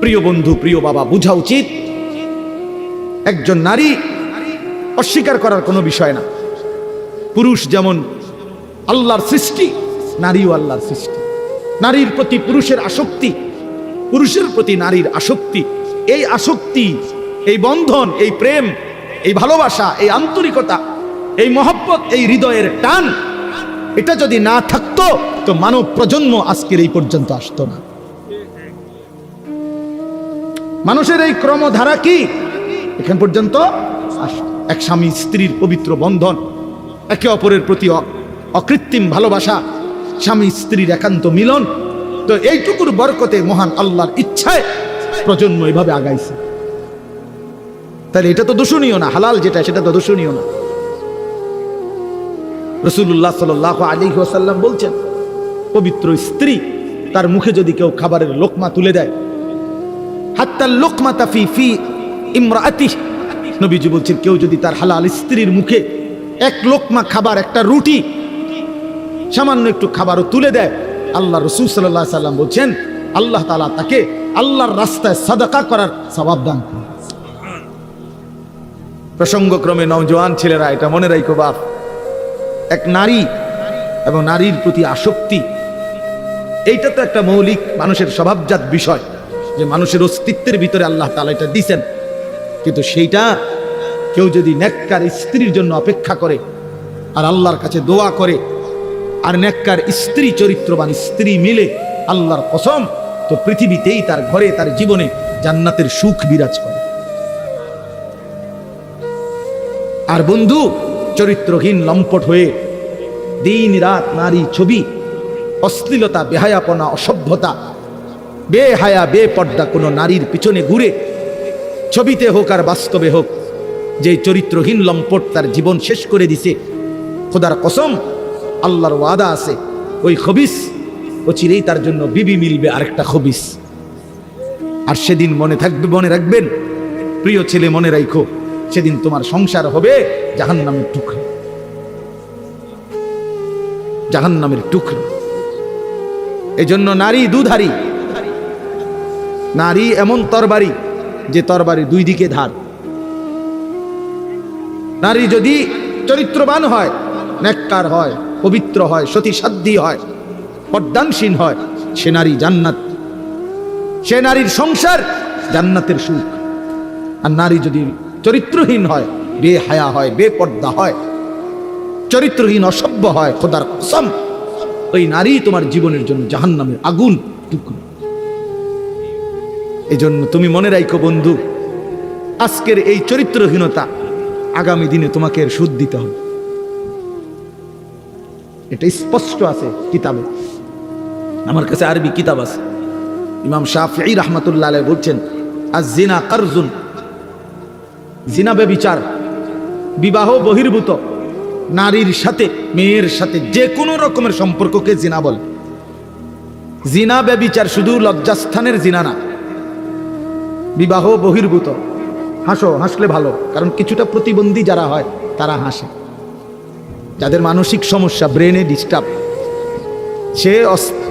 প্রিয় বন্ধু, প্রিয় বাবা, বোঝা উচিত একজন নারী অস্বীকার করার কোনো বিষয় না। পুরুষ যেমন আল্লাহর সৃষ্টি, নারীও আল্লাহর সৃষ্টি। নারীর প্রতি পুরুষের আসক্তি, পুরুষের প্রতি নারীর আসক্তি, এই আসক্তি, এই বন্ধন, এই প্রেম, এই ভালোবাসা, এই আন্তরিকতা, এই মহব্বত, এই হৃদয়ের টান, এটা যদি না থাকতো তো মানব প্রজন্ম আজকের এই পর্যন্ত আসতো না। মানুষের এই ক্রমধারা কি এখান পর্যন্ত আসতো? এক স্বামী স্ত্রীর পবিত্র বন্ধন, একে অপরের প্রতি অকৃত্রিম ভালোবাসা, স্বামী স্ত্রীর একান্ত মিলন। তো এইটুকুর বরকতে মহান আল্লাহর ইচ্ছায় প্রজন্ম এভাবে আগাইছে। তাহলে এটা তো দূষণীয় না, হালাল যেটা সেটা তো দূষণীয় না। রাসূলুল্লাহ সাল্লাল্লাহু আলাইহি ওয়াসাল্লাম বলছেন, পবিত্র স্ত্রী তার মুখে যদি কেউ খাবারের লোকমা তুলে দেয়, হাত্তা লোকমাতা ফি ফি ইমরাতিহি, নবীজি বলছেন কেউ যদি তার হালাল স্ত্রীর মুখে এক লোকমা খাবার, একটা রুটি, সামান্য একটু খাবারও তুলে দেয়, আল্লাহ রাসূল সাল্লাল্লাহু আলাইহি ওয়াসাল্লাম বলছেন আল্লাহ তাআলা তাকে আল্লাহর রাস্তায় সাদাকা করার সওয়াব দান করেন। প্রসঙ্গক্রমে নওজোয়ান ছেলেরা এটা মনে রাখো বাপ, এক নারী এবং নারীর প্রতি আসক্তি, এইটা তো একটা মৌলিক মানুষের স্বভাবজাত বিষয়, যে মানুষের অস্তিত্বের ভিতরে আল্লাহ তাআলা এটা দিয়েছেন। কিন্তু সেইটা কেউ যদি নেককার স্ত্রীর জন্য অপেক্ষা করে আর আল্লাহর কাছে দোয়া করে আর নেককার স্ত্রী, চরিত্রবান স্ত্রী মিলে, আল্লাহর কসম, তো পৃথিবীতেই তার ঘরে, তার জীবনে জান্নাতের সুখ বিরাজ করে। আর বন্ধু চরিত্রহীন লম্পট হয়ে দিন রাত নারী ছবি, অশ্লীলতা, বেহায়াপনা, অসভ্যতা, বেহায়া বেপর্দা কোনো নারীর পিছনে ঘুরে, ছবিতে হোক আর বাস্তবে হোক, যে চরিত্রহীন লম্পট তার জীবন শেষ করে দিছে, খোদার কসম আল্লাহর ওয়াদা আছে ওই খবিস ও চিরেই তার জন্য বিবি মিলবে আরেকটা খবিস। আর সেদিন মনে থাকবে, মনে রাখবেন প্রিয় ছেলে, মনে রাখো সেদিন তোমার সংসার হবে জাহান্নামের টুকরো, জাহান্নামের টুকরো। এজন্য নারী দুধারী, নারী এমন তরবারি যে তরবারি দুই দিকে ধার। নারী যদি চরিত্রবান হয়, নেককার হয়, পবিত্র হয়, সতীসাধ্যী হয়, পর্দানসীন হয়, সে নারী জান্নাত, সে নারীর সংসার জান্নাতের সুখ। আর নারী যদি চরিত্রহীন হয়, বেহায়া হয়, বেপর্দা হয়, চরিত্রহীন অসভ্য হয়, খোদার কসম ওই নারী তোমার জীবনের জন্য জাহান্নামের আগুন টুকরো। এজন্য তুমি মনে রাখো বন্ধু, আজকের এই চরিত্রহীনতা আগামী দিনে তোমাকে এর সুদ দিতে হবে। এটা স্পষ্ট আছে কিতাবে, আমার কাছে আরবি কিতাব আছে। ইমাম শাফিঈ রাহমাতুল্লাহ আলাইহি বলছেন, আয-জিনা কারজুন, জিনা ব্যভিচার, বিবাহ বহির্ভূত নারীর সাথে, মেয়ের সাথে যে কোনো রকমের সম্পর্ককে জিনা বলে। জিনা ব্যভিচার শুধু লজ্জাস্থানের জিনা না, বিবাহ বহির্ভূত। হাসো, হাসলে ভালো, কারণ কিছুটা প্রতিবন্ধী যারা হয় তারা হাসে, যাদের মানসিক সমস্যা, ব্রেনে ডিস্টার্ব, সে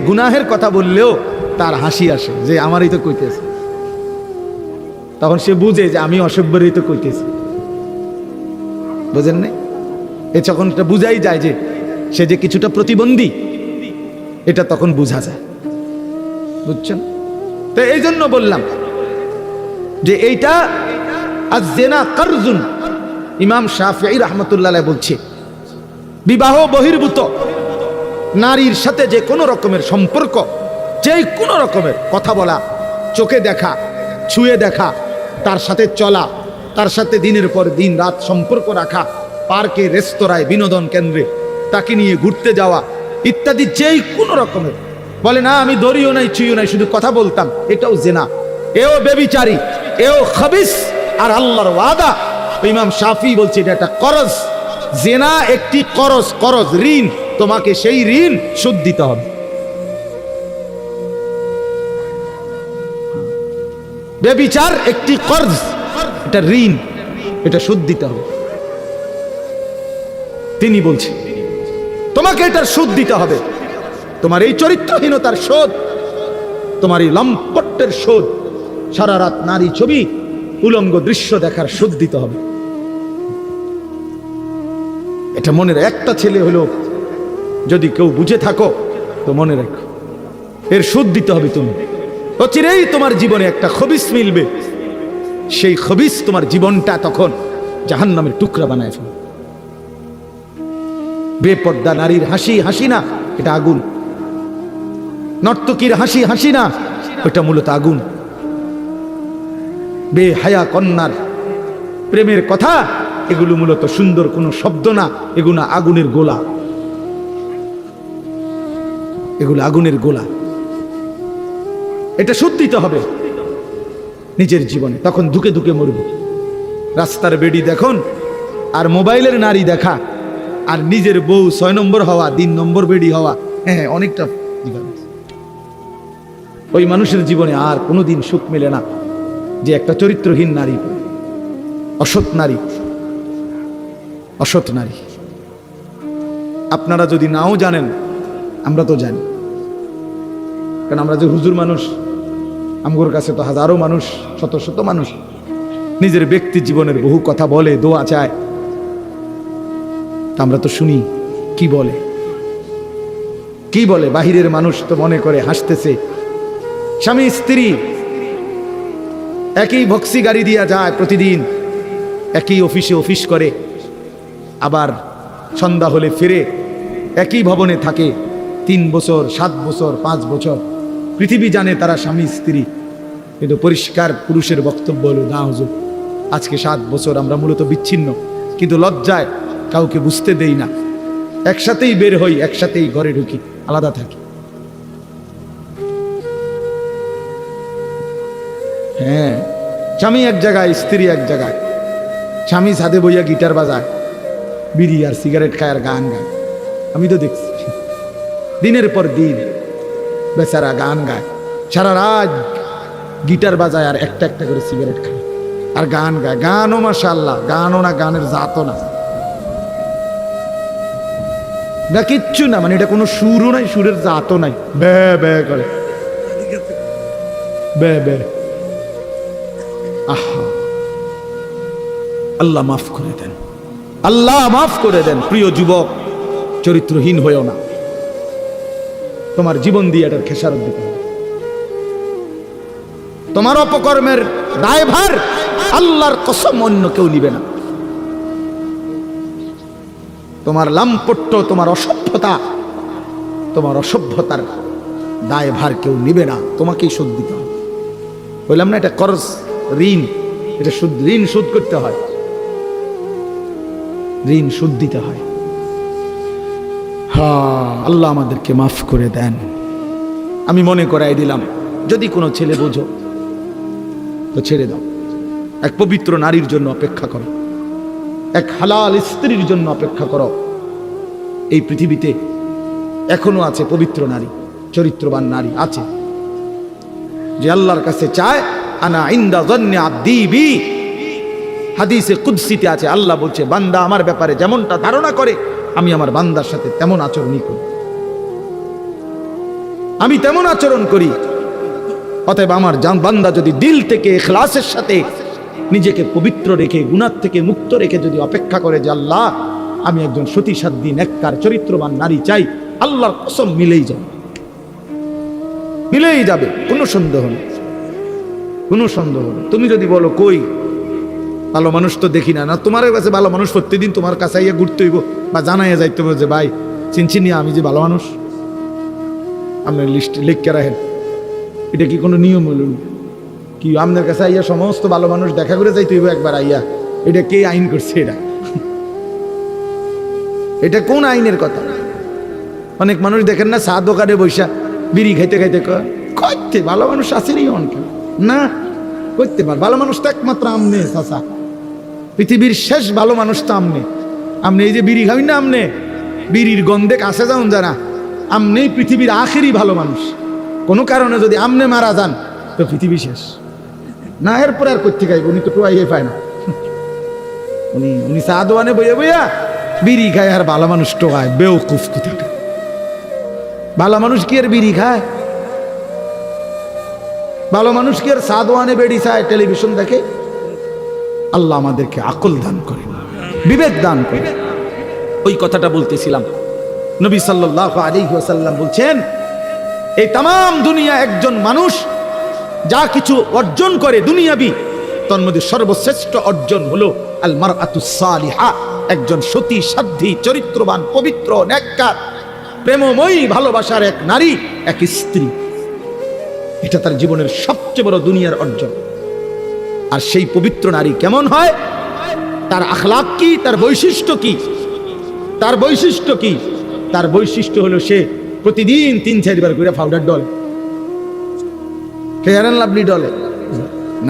গুনাহের কথা বললেও তার হাসি আসে, যে আমারই তো কইতেছে, তখন সে বুঝে যে আমি অসভ্যরই তো কইতেছি। বুঝেন না? এ যখন এটা বুঝাই যায় যে সে যে কিছুটা প্রতিবন্ধী, এটা তখন বোঝা যায়। বুঝছেন? তো এই জন্য বললাম যে এইটা আয-জিনা কারজুন। ইমাম শাফিঈ রাহমাতুল্লাহ আলাইহি বলছে, বিবাহ বহির্ভূত নারীর সাথে যে কোনো রকমের সম্পর্ক, যে কোনো রকমের কথা বলা, চোখে দেখা, ছুঁয়ে দেখা, তার সাথে চলা, তার সাথে দিনের পর দিন রাত সম্পর্ক রাখা, পার্কে, রেস্তোরাঁয়, বিনোদন কেন্দ্রে তাকে নিয়ে ঘুরতে যাওয়া ইত্যাদি, যেই কোনো রকমের, বলে না আমি ধরিও নাই, ছুঁইও নাই, শুধু কথা বলতাম, এটাও জিনা, এও ব্যভিচারী, এও খবিস। আর আল্লাহর ওয়াদা, ইমাম শাফিঈ বলছে এটা একটা করজ, জিনা একটি করজ, করজ ঋণ, তোমাকে সেই ঋণ শোধ দিতে হবে। ব্যভিচার একটি কর্জ, এটা ঋণ, এটা শোধ দিতে হবে। তিনি বলছেন তোমাকে এটার শোধ দিতে হবে, তোমার এই চরিত্রহীনতার শোধ, তোমার এই লম্পটের শোধ, সারা রাত নারী ছবি, উলঙ্গ দৃশ্য দেখার সুদ দিতে হবে। এটা মনে রাখ, একটা ছেলে হলো যদি কেউ বুঝে থাকো তো মনে রাখো, এর সুদ দিতে হবে তুমি। অচিরেই তোমার জীবনে একটা খবিস মিলবে, সেই খবিস তোমার জীবনটা তখন জাহান্নামের টুকরা বানায় ফেলবে। বেপর্দা নারীর হাসি হাসি না, এটা আগুন। নর্তকীর হাসি হাসি না, ওটা মূলত আগুন। বেহায়া কন্যার প্রেমের কথা, এগুলো মূলত সুন্দর কোনো শব্দ না, এগুলো আগুনের গোলা, এগুলো আগুনের গোলা। এটা শুদ্ধ দিতে হবে নিজের জীবনে, তখন ধুকে ধুকে মরবে। রাস্তার বেডি দেখুন আর মোবাইলের নারী দেখা আর নিজের বউ 6 নম্বর হওয়া, 3 নম্বর বেডি হওয়া, হ্যাঁ অনেকটা ডিফারেন্স। ওই মানুষের জীবনে আর কোনোদিন সুখ মেলে না যে একটা চরিত্রহীন নারী, অসৎ নারী, অসৎ নারী। আপনারা যদি নাও জানেন, আমরা তো জানি, কারণ আমরা যে হুজুর মানুষ, আমগোর কাছে তো হাজারো মানুষ, শত শত মানুষ নিজের ব্যক্তি জীবনের বহু কথা বলে, দোয়া চায়, আমরা তো শুনি কি বলে, কি বলে। বাহিরের মানুষ তো মনে করে হাসতেছে, স্বামী স্ত্রী একই ভক্সি গাড়ি দিয়া যায় প্রতিদিন, একই অফিসে অফিস করে, আবার সন্ধ্যা হলে ফিরে, একই ভবনে থাকে 3 বছর 7 বছর 5 বছর। পৃথিবী জানে তারা স্বামী স্ত্রী, কিন্তু পরিষ্কার পুরুষের বক্তব্য হলো না হুজুর, আজকে 7 বছর আমরা মূলত বিচ্ছিন্ন, কিন্তু লজ্জায় কাউকে বুঝতে দেই না, একসাথেই বের হই, একসাথেই ঘরে ঢুকি, আলাদা থাকি। হ্যাঁ, স্বামী এক জায়গায়, স্ত্রী এক জায়গায়। স্বামী ছাদে বইয়া গিটার বাজায়, বিড়ি আর সিগারেট খায় আর গান গায়। আমি তো দেখছি দিনের পর দিন বেচারা গান গায়, সারা রাত গিটার বাজায় আর একটা একটা করে সিগারেট খায় আর গান গায়। গানও মাশাআল্লাহ, গানও না, গানের জাতও না, না কিচ্ছু না, মানে এটা কোনো সুরও নাই, সুরের জাতও নাই, বে বে করে, বে বে। আহা, আল্লাহ মাফ করে দেন, আল্লাহ মাফ করে দেন। প্রিয় যুবক, চরিত্রহীন হয়েও না, তোমার জীবন দিয়ে এটার খেসারত দিতে হবে। তোমার অপকর্মের দায়ভার আল্লাহর কসম অন্য কেউ নিবে না। তোমার লাম্পট্য, তোমার অসভ্যতা, তোমার অসভ্যতার দায়ভার কেউ নিবে না, তোমাকেই শোধ দিতে হবে। বললাম না, এটা করজ, ঋণ, এটা সুদ, ঋণ শোধ করতে হয়, ঋণ শোধ দিতে হয়। হ্যাঁ, আল্লাহ আমাদেরকে মাফ করে দেন। আমি মনে করাই দিলাম, যদি কোনো ছেলে বোঝো তো ছেড়ে দাও, এক পবিত্র নারীর জন্য অপেক্ষা করো, এক হালাল স্ত্রীর জন্য অপেক্ষা করো। এই পৃথিবীতে এখনো আছে পবিত্র নারী, চরিত্রবান নারী আছে, যে আল্লাহর কাছে চায়, আনা ইনদা যন্নি আবদি বি। হাদিসে কুদসিতে আছে, আল্লাহ বলছে, বান্দা আমার ব্যাপারে যেমনটা ধারণা করে আমি আমার বান্দার সাথে তেমন আচরণই করি, আমি তেমন আচরণ করি। অতএব আমার বান্দা যদি দিল থেকে ইখলাসের সাথে নিজেকে পবিত্র রেখে, গুনাহ থেকে মুক্ত রেখে যদি অপেক্ষা করে যে আল্লাহ আমি একজন সতীসাধ্যী নেককার চরিত্রবান নারী চাই, আল্লাহর কসম মিলেই যাবে, মিলেই যাবে, কোনো সন্দেহ নেই, কোনো সন্দেহ নেই। তুমি যদি বলো কই ভালো মানুষ তো দেখি না, না তোমার কাছে ভালো মানুষ প্রতিদিন তোমার কাছে আইয়া ঘুরতে হইব বা জানাইয়া যাইতে হবে যে ভাই চিনছি নিয়ে আমি যে ভালো মানুষ, আপনার লিস্ট লিখকে রাখেন। এটা কি কোনো নিয়ম হল কি? আপনার কাছে আইয়া সমস্ত ভালো মানুষ দেখা করে যাইতে হইব একবার আইয়া? এটা কে আইন করছে? এটা এটা কোন আইনের কথা? অনেক মানুষ দেখেন না, চা দোকানে বৈশা বিড়ি খাইতে খাইতে কইতে ভালো মানুষ আসেনি অনেকে না, করতে পার ভালো মানুষ তো একমাত্র আমনে চাচা, পৃথিবীর শেষ ভালো মানুষ তো আমনে। আমনে এই যে বিড়ি খাবি না, আমনে বিড়ির গন্ধে কাছে যান যারা, আমনেই পৃথিবীর আখেরি ভালো মানুষ। কোনো কারণে যদি আমনে মারা যান তো পৃথিবী শেষ না, এরপরে আর করতে খাইব, উনি তো টোয়াইয়ে পায় না, উনি চা দোয়ানে বইয়া বইয়া বিড়ি খায় আর ভালো মানুষ টোয়ায়। বেওকুফ কোথাকার, ভালো মানুষ কি আর বিড়ি খায়? ভালো মানুষ কি আর সাদওয়ানে বেড়ি চায়, টেলিভিশন দেখে? আল্লাহ আমাদেরকে আকল দান করে, বিবেক দান করে। ওই কথাটা বলতেছিলাম, নবী সাল্লাল্লাহু আলাইহি ওয়াসাল্লাম বলছেন, এই তাম দুনিয়া একজন মানুষ যা কিছু অর্জন করে দুনিয়াবি, তার মধ্যে সর্বশ্রেষ্ঠ অর্জন হলো আল মারআতুস সালিহা, একজন সতী সাধ্বী চরিত্রবান পবিত্র নেককার প্রেমময়ী ভালোবাসার এক নারী, এক স্ত্রী। এটা তার জীবনের সবচেয়ে বড় দুনিয়ার অর্জন। আর সেই পবিত্র নারী কেমন হয়, তার আখলাক কি, তার বৈশিষ্ট্য কি? তার বৈশিষ্ট্য কি? তার বৈশিষ্ট্য হলো সে প্রতিদিন 3-4 বার করে powder Dole, fair and lovely ডলে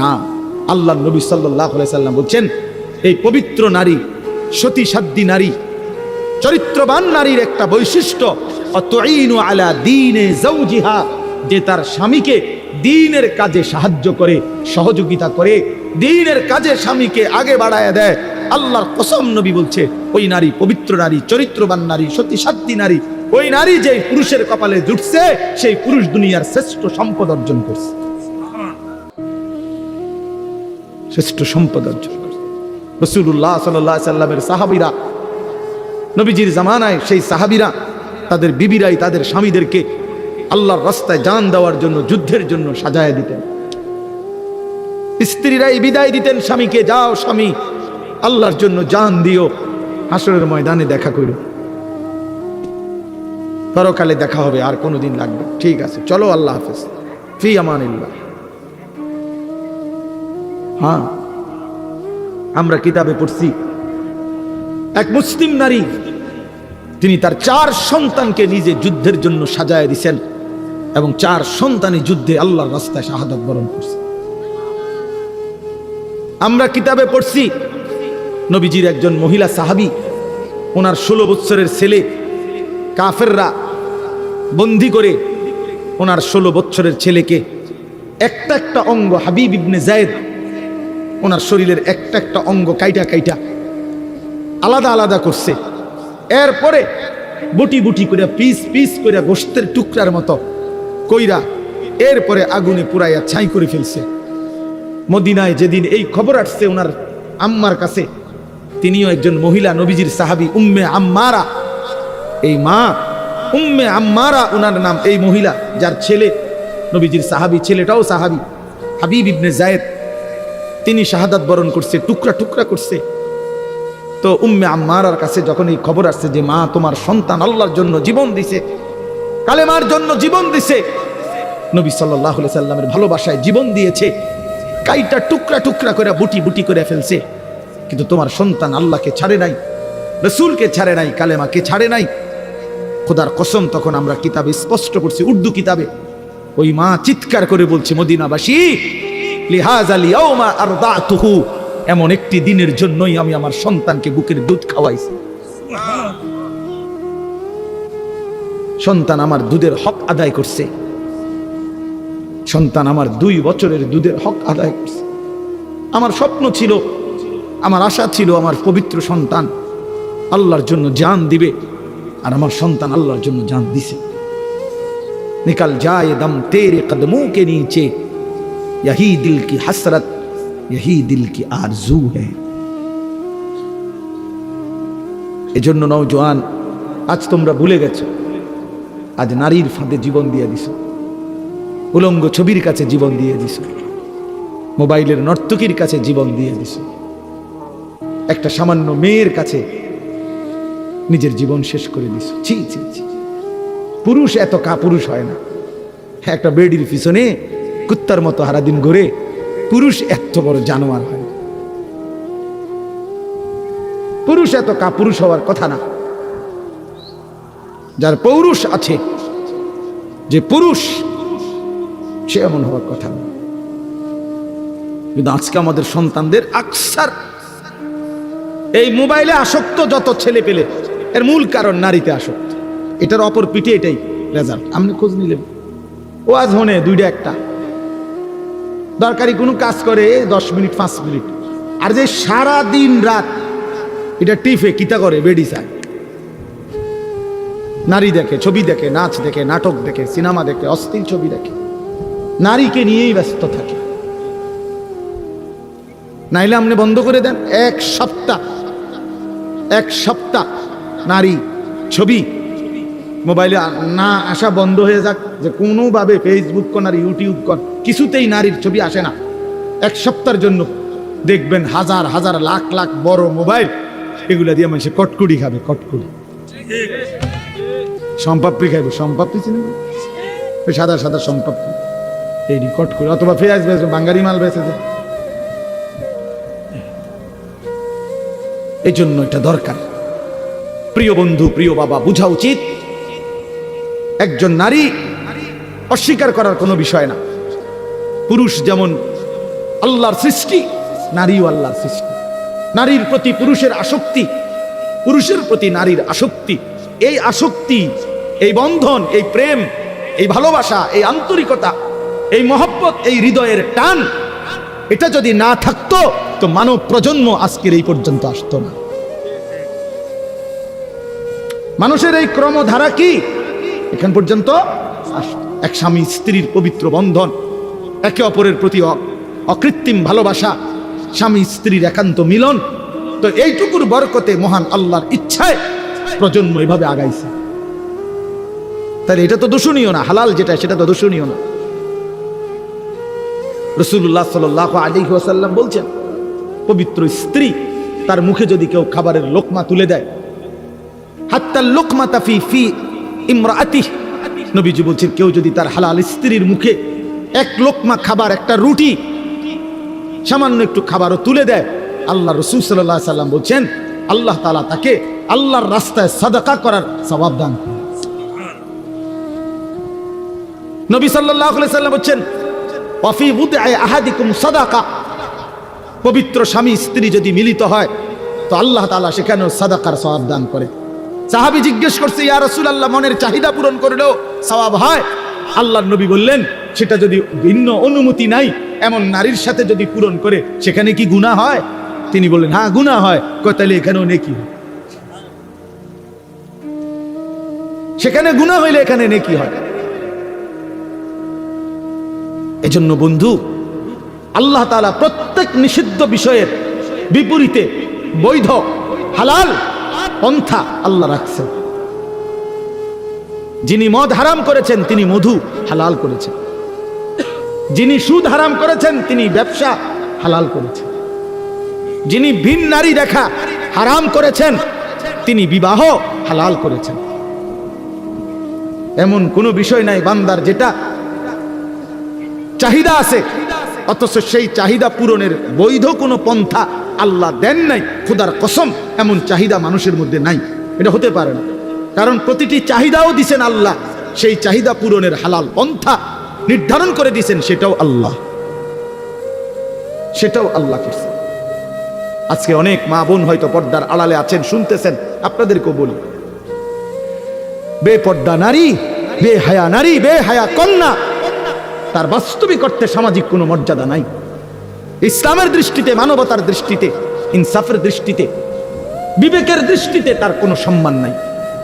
না। আল্লাহ নবী সাল্লাল্লাহু আলাইহি সাল্লাম বলছেন, এই পবিত্র নারী, সতী সাধ্বী নারী, চরিত্রবান নারীর একটা বৈশিষ্ট্য, অতুইনু আলা দীনে যাওজিহা, যে তার স্বামীকে দ্বীনের কাজে সাহায্য করে, সহযোগিতা করে, দ্বীনের কাজে স্বামীকে আগে বাড়ায় দেয়। আল্লাহর কসম, নবী বলছে, ওই নারী পবিত্র নারী, চরিত্রবান নারী, সতী সাধ্বী নারী, ওই নারী যে পুরুষের কপালে জুটছে, সেই পুরুষ দুনিয়ার শ্রেষ্ঠ সম্পদ অর্জন করছে, শ্রেষ্ঠ সম্পদ অর্জন করছে। রাসূলুল্লাহ সাল্লাল্লাহু আলাইহি সাল্লামের সাহাবীরা, নবীজির জামানায় সেই সাহাবীরা তাদের বিবিরাই তাদের স্বামীদেরকে আল্লাহর রাস্তায় জান দেওয়ার জন্য, যুদ্ধের জন্য সাজায় দিতেন। স্ত্রীরাই বিদায় দিতেন স্বামীকে, যাও স্বামী, আল্লাহর জন্য জান দিও, হাসরের ময়দানে দেখা করো, পরকালে দেখা হবে, আর কোনোদিন লাগবে, ঠিক আছে চলো, আল্লাহ হাফেজ, ফি আমানিল্লাহ। হ্যাঁ, আমরা কিতাবে পড়ছি এক মুসলিম নারী, তিনি তার 4 সন্তানকে নিজে যুদ্ধের জন্য সাজায় দিয়েছেন, এবং 4 সন্তানই যুদ্ধে আল্লাহর রাস্তায় শাহাদাত বরণ করছে। আমরা কিতাবে পড়ছি নবীজির একজন মহিলা সাহাবী, ওনার 16 বছরের ছেলে কাফেররা বন্দী করে ওনার 16 বছরের ছেলেকে একটা একটা অঙ্গ, হাবিব ইবনে যায়েদ, ওনার শরীরের একটা একটা অঙ্গ কাইটা কাইটা আলাদা আলাদা করছে। এরপরে বুটি বুটি করে, পিস পিস করে, গোশতের টুকরার মতো কইরা এরপরে আগুনে পুরাইয়া ছাই করে ফেলছে। মদিনায় যেদিন এই খবর আসছে ওনার আম্মার কাছে, তিনিও একজন মহিলা, নবীজির সাহাবী উম্মে আম্মারা, এই মা উম্মে আম্মারা ওনার নাম, এই মহিলা যার ছেলে নবীজির সাহাবী, ছেলেটাও সাহাবী, হাবিব ইবনে যায়েদ, তিনি শাহাদাত বরণ করছে, টুকরা টুকরা করছে। তো উম্মে আম্মারার কাছে যখন এই খবর আসছে যে মা তোমার সন্তান আল্লাহর জন্য জীবন দিছে, কালেমার জন্য জীবন দিছে, নবী সাল্লাল্লাহু আলাইহি সাল্লামের ভালোবাসায় জীবন দিয়েছে, কাইটা টুকরা টুকরা করে বুটি বুটি করে ফেলছে, কিন্তু তোমার সন্তান আল্লাহকে ছাড়ে নাই, রাসূলকে ছাড়ে নাই, কালেমাকে ছাড়ে নাই, খোদার কসম। তখন আমরা কিতাবে স্পষ্ট করছি, উর্দু কিতাবে, ওই মা চিৎকার করে বলছে, মদিনাবাসী, লিহাযাল ইয়াউমা আরদাতুহু, এমন একটি দিনের জন্যই আমি আমার সন্তানকে বুকের দুধ খাওয়াইছি। সন্তান আমার দুধের হক আদায় করছে, সন্তান আমার 2 বছরের দুধের হক আদায় করছে। আমার স্বপ্ন ছিল, আমার আশা ছিল, আমার পবিত্র সন্তান আল্লাহর জন্য জান দিবে, আর আমার সন্তান আল্লাহর জন্য জান দিছে। নিকাল যায় দম তেরে কদমোं के नीचे, यही दिल की हसरत, यही दिल की आरजू है। এজন্য নওজোয়ান, আজ তোমরা ভুলে গেছো, আজ নারীর ফাঁদে জীবন দিয়ে দিছো, উলঙ্গ ছবির কাছে জীবন দিয়ে দিছো, মোবাইলের নর্তকীর কাছে জীবন দিয়ে দিছো, একটা সামান্য মেয়ের কাছে নিজের জীবন শেষ করে দিছো। ছি ছি ছি, পুরুষ এত কাপুরুষ হয় না। একটা বেডির পিছনে কুত্তার মতো সারাদিন ঘুরে, পুরুষ এত বড় জানোয়ার হয়। পুরুষ এত কাপুরুষ হওয়ার কথা না। যার পৌরুষ আছে, যে পুরুষ, সে এমন হওয়ার কথা না। কিন্তু আজকে আমাদের সন্তানদের আকসার এই মোবাইলে আসক্ত যত ছেলে পেলে, এর মূল কারণ নারীতে আসক্ত। এটার অপর পিঠে এটাই রেজাল্ট। আপনি খোঁজ নিলেন, ও আজ হনে 2টা 1টা দরকারি কোনো কাজ করে 10 মিনিট 5 মিনিট, আর যে সারা দিন রাত এটা টিফে কিতা করে, বেডি চায়, নারী দেখে, ছবি দেখে, নাচ দেখে, নাটক দেখে, সিনেমা দেখে, অশ্লীল ছবি দেখে, নারীকে নিয়েই ব্যস্ত থাকে। নাইলে আপনি বন্ধ করে দেন, এক সপ্তাহ নারী ছবি মোবাইলে না আসা বন্ধ হয়ে যাক, যে কোনোভাবে ফেসবুক কোন আর ইউটিউব কোন কিছুতেই নারীর ছবি আসে না। এক সপ্তাহের জন্য দেখবেন হাজার হাজার লাখ লাখ বড় মোবাইল, এগুলা দিয়ে মানুষে কটকুড়ি খাবে, কটকুড়ি সম্পাপড়ি খাইবে, সম্পাপড়ি চিনেন, সাদা সাদা সম্পাপড়ি, এই কটকুড়ি, অথবা পেঁয়াজ বেচবে, বাঙালি মাল বেচে। এই জন্য এটা দরকার। প্রিয় বন্ধু, প্রিয় বাবা, বুঝা উচিত একজন নারী অস্বীকার করার কোনো বিষয় না। পুরুষ যেমন আল্লাহর সৃষ্টি, নারীও আল্লাহর সৃষ্টি। নারীর প্রতি পুরুষের আসক্তি, পুরুষের প্রতি নারীর আসক্তি, এই আসক্তি, এই বন্ধন, এই প্রেম, এই ভালোবাসা, এই আন্তরিকতা, এই মহব্বত, এই হৃদয়ের টান, এটা যদি না থাকতো তো মানব প্রজন্ম আজকের এই পর্যন্ত আসতো না। মানুষের এই ক্রমধারা কি এখান পর্যন্ত আসতো? এক স্বামী স্ত্রীর পবিত্র বন্ধন, একে অপরের প্রতি অকৃত্রিম ভালোবাসা, স্বামী স্ত্রীর একান্ত মিলন, তো এইটুকুর বরকতে মহান আল্লাহর ইচ্ছায় প্রজন্ম এভাবে আগাইছে। তাহলে এটা তো দূষণীয় না, হালাল যেটা সেটা তো দূষণীয় না। রাসূলুল্লাহ সাল্লাল্লাহু আলাইহি ওয়াসাল্লাম বলছেন, পবিত্র স্ত্রী তার মুখে যদি কেউ খাবারের লোকমা তুলে দেয়, হাত্তা লোকমাতা ফি ইমরাআতিহি, নবীজি বলছেন কেউ যদি তার হালাল স্ত্রীর মুখে এক লোকমা খাবার, একটা রুটি, সামান্য একটু খাবারও তুলে দেয়, আল্লাহ রাসূল সাল্লাল্লাহু আলাইহি ওয়াসাল্লাম বলছেন আল্লাহ তাআলা তাকে আল্লাহর রাস্তায় সাদাকা করার সওয়াব দান করেন। নবী সাল্লাল্লাহু আলাইহি ওয়াসাল্লাম বলছেন ওয়াফি বুদআই আহাদিকুম সাদাকা, পবিত্র স্বামী স্ত্রী যদি মিলিত হয় তো আল্লাহ তাআলা সেখানেও সাদাকার সওয়াব দান করে। সাহাবী জিজ্ঞেস করছে, ইয়া রাসূলুল্লাহ, মনের চাহিদা পূরণ করলেও সওয়াব হয়? আল্লাহর নবী বললেন, সেটা যদি ভিন্ন অনুমতি নাই এমন নারীর সাথে যদি পূরণ করে সেখানে কি গুনাহ হয়? তিনি বললেন, হ্যাঁ গুনাহ হয়। তাহলে এখানেও নেকি হয়, সেখানে গুনাহ হইলে এখানে নেকি হয়। এজন্য বন্ধু, আল্লাহ তাআলা প্রত্যেক নিষিদ্ধ বিষয়ের বিপরীতে বৈধ হালাল পন্থা আল্লাহ রাখছেন। যিনি মদ হারাম করেছেন তিনি মধু হালাল করেছেন, যিনি সুদ হারাম করেছেন তিনি ব্যবসা হালাল করেছেন, যিনি ভিন নারী দেখা হারাম করেছেন তিনি বিবাহ হালাল করেছেন। এমন কোনো বিষয় নাই বান্দার যেটা চাহিদা আছে অথচ সেই চাহিদা পূরণের বৈধ কোনো পন্থা আল্লাহ দেন নাই। খোদার কসম, এমন চাহিদা মানুষের মধ্যে নাই, এটা হতে পারে না। কারণ প্রতিটি চাহিদাও দিছেন আল্লাহ, সেই চাহিদা পূরণের হালাল পন্থা নির্ধারণ করে দিয়েছেন, সেটাও আল্লাহ, সেটাও আল্লাহ করছেন। আজকে অনেক মা বোন হয়তো পর্দার আড়ালে আছেন, শুনতেছেন, আপনাদেরকেও বলি, বেপর্দা নারী, বেহায়া নারী, বেহায়া কন্যা, তার বাস্তবিক অর্থে সামাজিক কোনো মর্যাদা নাই। ইসলামের দৃষ্টিতে, মানবতার দৃষ্টিতে, ইনসাফের দৃষ্টিতে, বিবেকের দৃষ্টিতে তার কোনো সম্মান নাই,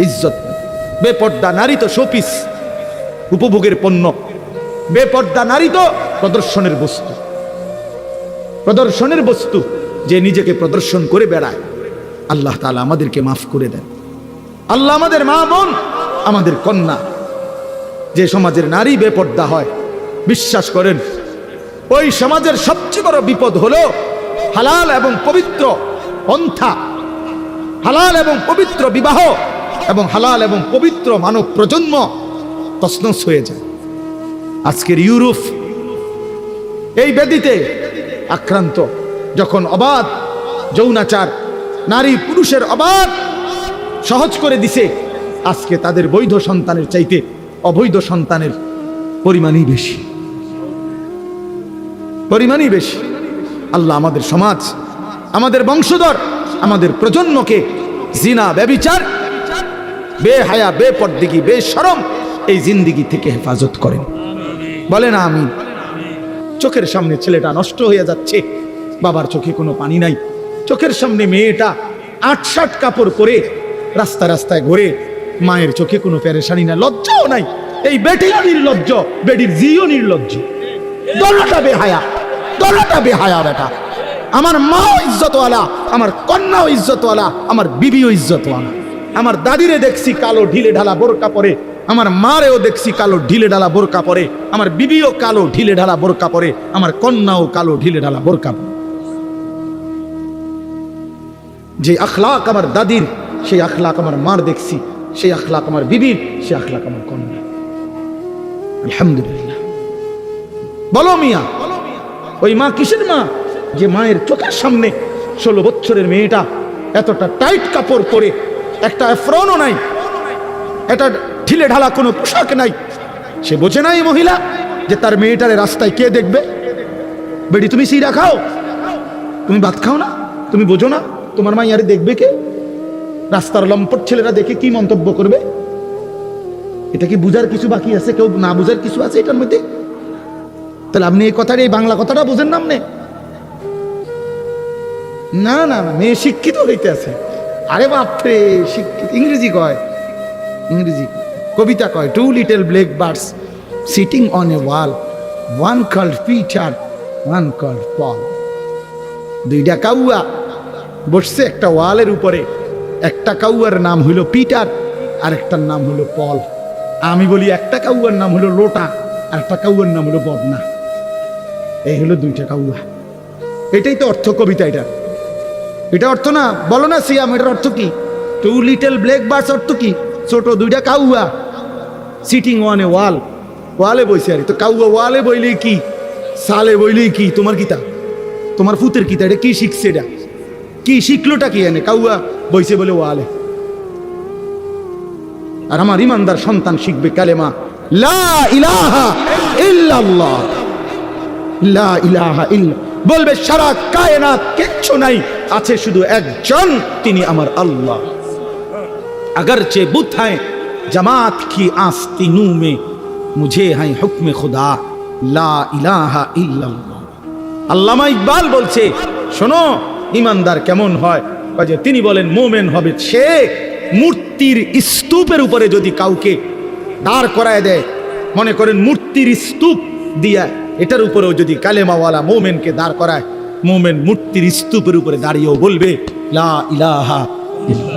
ইজ্জত নাই। বেপর্দা নারী তো শোপিস, উপভোগের পণ্য। বেপর্দা নারী তো প্রদর্শনের বস্তু, প্রদর্শনের বস্তু, যে নিজেকে প্রদর্শন করে বেড়ায়। আল্লাহ তাআলা আমাদেরকে মাফ করে দেন। আল্লাহ আমাদের মা বোন, আমাদের কন্যা, যে সমাজের নারী বেপর্দা হয়, বিশ্বাস করেন ওই সমাজের সবচেয়ে বড় বিপদ হলো হালাল এবং পবিত্র পন্থা, হালাল এবং পবিত্র বিবাহ এবং হালাল এবং পবিত্র মানব প্রজন্ম তছনছ হয়ে যায়। আজকের ইউরোপ এই ব্যাধিতে আক্রান্ত, যখন অবাধ যৌনাচার, নারী পুরুষের অবাধ সহজ করে দিছে, আজকে তাদের বৈধ সন্তানের চাইতে অবৈধ সন্তানের পরিমাণই বেশি, পরিমাণই বেশি। আল্লাহ আমাদের সমাজ, আমাদের বংশধর, আমাদের প্রজন্মকে জিনা, ব্যভিচার, বেহায়া, বেপরদিগি, বেশরম এই জিন্দিগি থেকে হেফাজত করেন। বলে না আমিন। চোখের সামনে ছেলেটা নষ্ট হয়ে যাচ্ছে, বাবার চোখে কোনো পানি নাই, চোখের সামনে মেয়েটা ৮-৬ কাপড় পরে রাস্তায় রাস্তায় ঘুরে, মায়ের চোখে কোনো পেরেশানি নাই, লজ্জাও নাই। এই বেটিও নির্লজ্জ, বেটির জিও নির্লজ্জ। দলটা বেহায়া, দলটা বেহায়া বেটা। আমার মাও ইজ্জতওয়ালা, আমার কন্যাও ইজ্জতওয়ালা, আমার বিবিও ইজ্জতওয়ালা। আমার দাদিরে দেখছি কালো ঢিলে ঢালা বোরকা পরে, আমার মারেও দেখছি কালো ঢিলে ঢালা বোরকা পরে, আমার বিবিও কালো ঢিলে ঢালা বোরকা পরে, আমার কন্যাও কালো ঢিলে ঢালা বোরকা পরে। যে আখলাক আমার দাদির, সেই আখলাক আমার মার দেখছি, সেই আখলাক আমার বিবির, সেই আখলাক আমার কন্যা। আলহামদুলিল্লাহ। বলো মিয়া, ওই মা কিসের মা? যে মায়ের চোখের সামনে 16 বছরের মেয়েটা এতটা টাইট কাপড় পরে, একটা এফরনও নাই, এটা ঢিলে ঢালা কোনো পোশাক নাই, সে বোঝে নাই মহিলা যে তার মেয়েটারে রাস্তায় কে দেখবে? বেডি তুমি সিরা খাও, তুমি ভাত খাও না, তুমি বোঝো না তোমার মাইয়ারে দেখবে কে? রাস্তার লম্পট ছেলেরা দেখে কি মন্তব্য করবে? এটা কি বুঝার কিছু বাকি আছে? কেউ না বুঝার কিছু আছে এটার মধ্যে? তাহলে আপনি এই কথাটা, এই বাংলা কথাটা বোঝেন না আপনি? না না না, মেয়ে শিক্ষিত হইতে আছে। আরে বাপরে, শিক্ষিত ইংরেজি কয়, ইংরেজি কবিতা কয়, 2 little black birds sitting on a wall, one called Peter, one called Paul. দুইটা কাউয়া বসছে একটা ওয়ালের উপরে, একটা কাউয়ার নাম হইল পিটার আর একটার নাম হইল পল। আমি বলি একটা কাউয়ার নাম হলো লোটা আর একটা কাউয়ার নাম হলো বদনা। এই হলো দুইটা কাউয়া। এটাই তো অর্থ কবিতা। এটা অর্থ না? বলো না সিয়াম, এটার অর্থ কি? 2 little black birds অর্থ কি? ছোট দুইটা কাউয়া সিটিং অন এ ওয়াল, ওয়ালে বইছে। আর তো কাউয়া ওয়ালে বইলে কি, সালে বইলে কি? তোমার কিতা, তোমার ফুতের কিতা? এটা কি শিখছে? এটা কি শিখলোটা কি? এনে কাউয়া বইছে বলে ওয়ালে। আর আমার ইমানদার সন্তান শিখবে কালেমা লা ইলাহা ইল্লাল্লাহ, লা ইলাহা ইল্লা। বলবে সারা কায়নাত কিচ্ছু নাই, আছে শুধু একজন, তিনি আমার আল্লাহ। अगरचे बुत हैं जमात की आस्तीनों में, मुझे है हुक्म खुदा ला इलाहा इल्लल्लाह। আল্লামা ইকবাল বলছে, শোনো ইমানদার কেমন হয়? যে তিনি বলেন মোমেন হবে সে মূর্তির স্তূপের উপরে যদি কাউকে দাঁড় করায় দেয়, মনে করেন মূর্তির স্তূপ দিয়া, এটার উপরেও যদি কালেমাওয়ালা মোমেনকে দাঁড় করায়, মোমেন মূর্তির স্তূপের উপরে দাঁড়িয়েও বলবে লা ইলাহা ইল্লাল্লাহ।